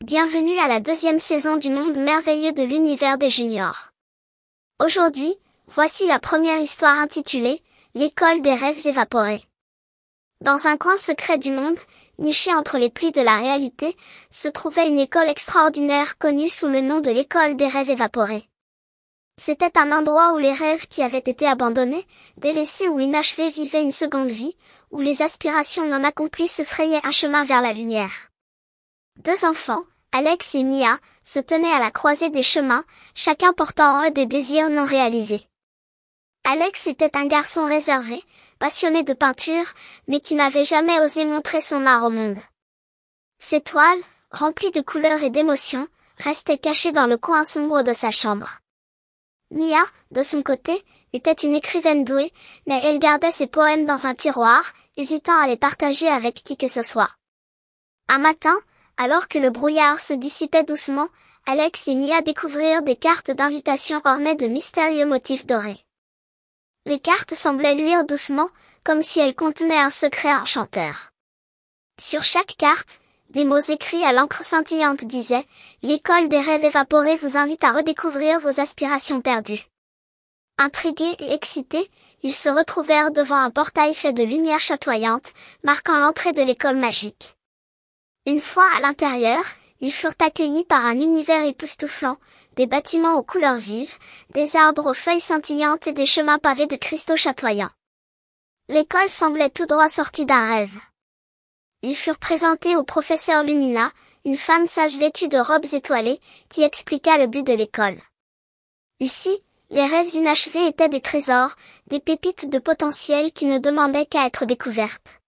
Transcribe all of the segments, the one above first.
Bienvenue à la deuxième saison du monde merveilleux de l'univers des juniors. Aujourd'hui, voici la première histoire intitulée « L'école des rêves évaporés ». Dans un coin secret du monde, niché entre les plis de la réalité, se trouvait une école extraordinaire connue sous le nom de l'école des rêves évaporés. C'était un endroit où les rêves qui avaient été abandonnés, délaissés ou inachevés vivaient une seconde vie, où les aspirations non accomplies se frayaient un chemin vers la lumière. Deux enfants, Alex et Mia, se tenaient à la croisée des chemins, chacun portant en eux des désirs non réalisés. Alex était un garçon réservé, passionné de peinture, mais qui n'avait jamais osé montrer son art au monde. Ses toiles, remplies de couleurs et d'émotions, restaient cachées dans le coin sombre de sa chambre. Mia, de son côté, était une écrivaine douée, mais elle gardait ses poèmes dans un tiroir, hésitant à les partager avec qui que ce soit. Un matin, alors que le brouillard se dissipait doucement, Alex et Mia découvrirent des cartes d'invitation ornées de mystérieux motifs dorés. Les cartes semblaient luire doucement, comme si elles contenaient un secret enchanteur. Sur chaque carte, des mots écrits à l'encre scintillante disaient « L'école des rêves évaporés vous invite à redécouvrir vos aspirations perdues ». Intrigués et excités, ils se retrouvèrent devant un portail fait de lumière chatoyante, marquant l'entrée de l'école magique. Une fois à l'intérieur, ils furent accueillis par un univers époustouflant, des bâtiments aux couleurs vives, des arbres aux feuilles scintillantes et des chemins pavés de cristaux chatoyants. L'école semblait tout droit sortie d'un rêve. Ils furent présentés au professeur Lumina, une femme sage vêtue de robes étoilées, qui expliqua le but de l'école. Ici, les rêves inachevés étaient des trésors, des pépites de potentiel qui ne demandaient qu'à être découvertes.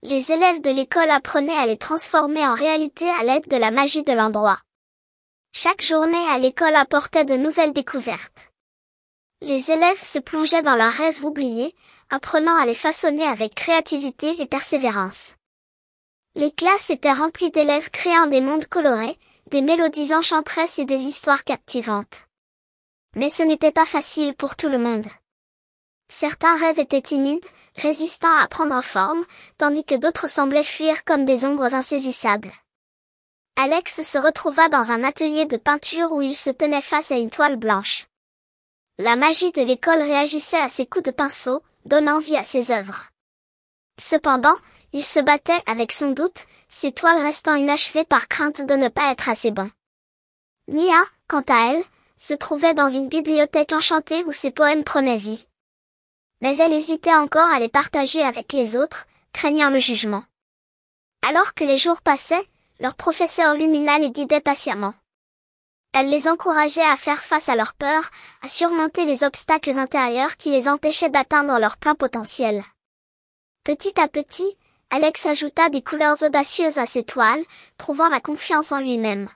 Les élèves de l'école apprenaient à les transformer en réalité à l'aide de la magie de l'endroit. Chaque journée à l'école apportait de nouvelles découvertes. Les élèves se plongeaient dans leurs rêves oubliés, apprenant à les façonner avec créativité et persévérance. Les classes étaient remplies d'élèves créant des mondes colorés, des mélodies enchanteresses et des histoires captivantes. Mais ce n'était pas facile pour tout le monde. Certains rêves étaient timides, résistants à prendre forme, tandis que d'autres semblaient fuir comme des ombres insaisissables. Alex se retrouva dans un atelier de peinture où il se tenait face à une toile blanche. La magie de l'école réagissait à ses coups de pinceau, donnant vie à ses œuvres. Cependant, il se battait avec son doute, ses toiles restant inachevées par crainte de ne pas être assez bonnes. Mia, quant à elle, se trouvait dans une bibliothèque enchantée où ses poèmes prenaient vie. Mais elle hésitait encore à les partager avec les autres, craignant le jugement. Alors que les jours passaient, leur professeur Lumina les guidait patiemment. Elle les encourageait à faire face à leurs peurs, à surmonter les obstacles intérieurs qui les empêchaient d'atteindre leur plein potentiel. Petit à petit, Alex ajouta des couleurs audacieuses à ses toiles, trouvant la confiance en lui-même.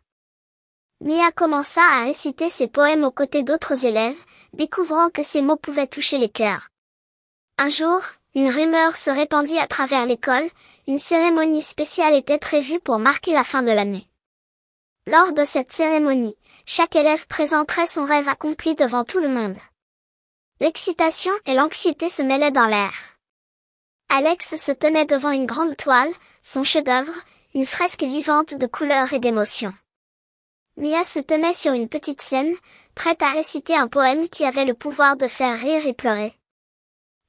Mia commença à réciter ses poèmes aux côtés d'autres élèves, découvrant que ces mots pouvaient toucher les cœurs. Un jour, une rumeur se répandit à travers l'école, une cérémonie spéciale était prévue pour marquer la fin de l'année. Lors de cette cérémonie, chaque élève présenterait son rêve accompli devant tout le monde. L'excitation et l'anxiété se mêlaient dans l'air. Alex se tenait devant une grande toile, son chef-d'œuvre, une fresque vivante de couleurs et d'émotions. Mia se tenait sur une petite scène, prête à réciter un poème qui avait le pouvoir de faire rire et pleurer.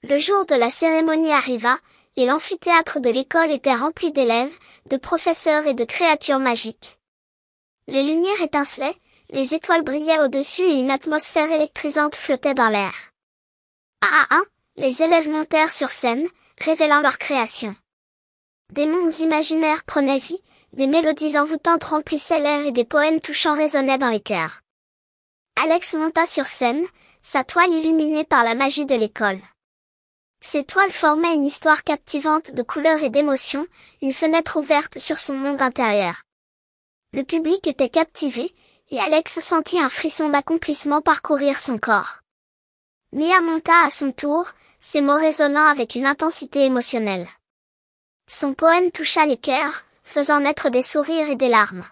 Le jour de la cérémonie arriva, et l'amphithéâtre de l'école était rempli d'élèves, de professeurs et de créatures magiques. Les lumières étincelaient, les étoiles brillaient au-dessus et une atmosphère électrisante flottait dans l'air. Un à un, les élèves montèrent sur scène, révélant leur création. Des mondes imaginaires prenaient vie, des mélodies envoûtantes remplissaient l'air et des poèmes touchants résonnaient dans les cœurs. Alex monta sur scène, sa toile illuminée par la magie de l'école. Ces toiles formaient une histoire captivante de couleurs et d'émotions, une fenêtre ouverte sur son monde intérieur. Le public était captivé, et Alex sentit un frisson d'accomplissement parcourir son corps. Mia monta à son tour, ses mots résonnant avec une intensité émotionnelle. Son poème toucha les cœurs, faisant naître des sourires et des larmes.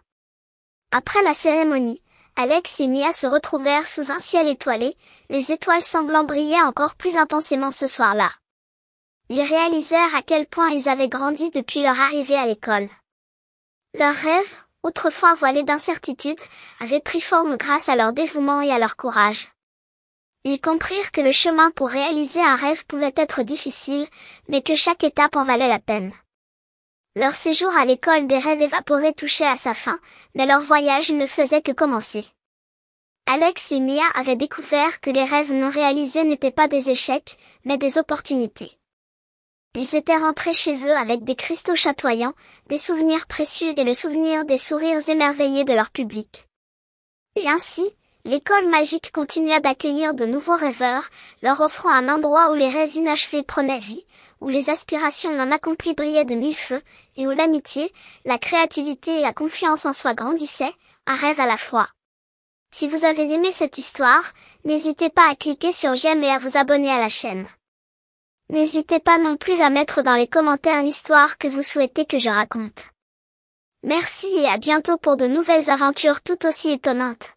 Après la cérémonie, Alex et Mia se retrouvèrent sous un ciel étoilé, les étoiles semblant briller encore plus intensément ce soir-là. Ils réalisèrent à quel point ils avaient grandi depuis leur arrivée à l'école. Leurs rêves, autrefois voilés d'incertitude, avaient pris forme grâce à leur dévouement et à leur courage. Ils comprirent que le chemin pour réaliser un rêve pouvait être difficile, mais que chaque étape en valait la peine. Leur séjour à l'école des rêves évaporés touchait à sa fin, mais leur voyage ne faisait que commencer. Alex et Mia avaient découvert que les rêves non réalisés n'étaient pas des échecs, mais des opportunités. Ils étaient rentrés chez eux avec des cristaux chatoyants, des souvenirs précieux et le souvenir des sourires émerveillés de leur public. Et ainsi, l'école magique continua d'accueillir de nouveaux rêveurs, leur offrant un endroit où les rêves inachevés prenaient vie, où les aspirations non accomplies brillaient de mille feux, et où l'amitié, la créativité et la confiance en soi grandissaient, un rêve à la fois. Si vous avez aimé cette histoire, n'hésitez pas à cliquer sur j'aime et à vous abonner à la chaîne. N'hésitez pas non plus à mettre dans les commentaires l'histoire que vous souhaitez que je raconte. Merci et à bientôt pour de nouvelles aventures tout aussi étonnantes.